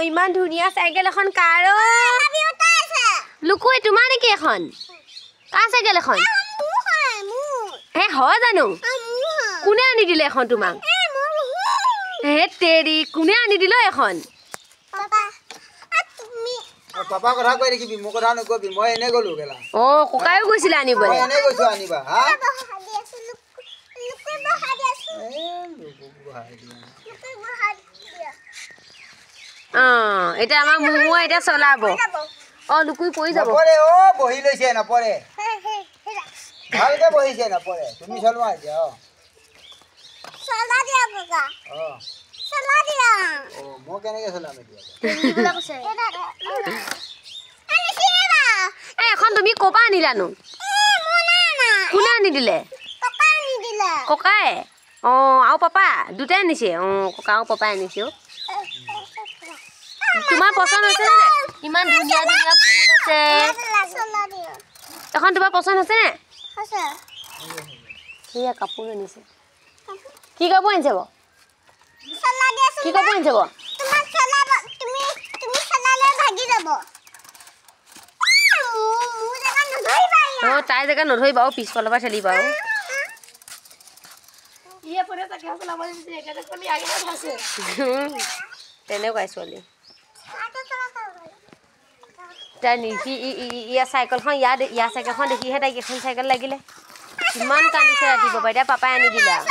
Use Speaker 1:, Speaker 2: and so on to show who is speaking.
Speaker 1: ইমান ধুনীয়া চাইকেল এখন কাৰ লুকুই তোমাৰ নেকি এখন কাৰ চাইকেল এখন হে হয় জানো কোনে আনি দিলে এখন তোমাক হে তেৰি কোনে আনি দিল এখন
Speaker 2: পাপা কথা কৈ দেখিবি মোৰ কথা নকবি মই এনে গলো গেলা
Speaker 1: ককায়ো গৈছিলে আনিবলৈ
Speaker 2: মই এনে গৈছো আনিবা হা
Speaker 1: এতিয়া আমাৰ মুমু এতিয়া চলাব লুকুই পৰি যাব
Speaker 2: নপৰে বহি লৈছে নপৰে ভালকে বহিছে নপৰে তুমি চলোৱা এতিয়া
Speaker 3: চলা দিয়া বগা চলা দিয়া
Speaker 2: মই কেনেকে চলাম এতিয়া
Speaker 1: এখন তুমি ক'পা আনিলানো কোনে আনি দিলে ককাই আৰু পাপা দুটাই আনিছে ককা আৰু পাপাই আনিছে তোমাৰ পচন্দ হৈছে নে ইমান ধুনীয়া ধুনীয়া ফুল আছে এখন তোমাৰ পচন্দ হৈছে নে সেয়া কাপোৰ আনিছে কি কাপোৰ আনিছে বাৰু কি কাপোৰ আনিছে বাৰু তাই জেগা নধৰিবা আৰু পিছফালৰ পৰা ঠেলিবা আৰু তেনেকুৱাই ছোৱালী তাই ইয়াৰ চাইকেলখন ইয়াৰ চাইকেলখন দেখিহে তাইক এখন চাইকেল লাগিলে ইমান কান্দিছে ৰাতিপুৱা এতিয়া পাপাই আনি দিলে আৰু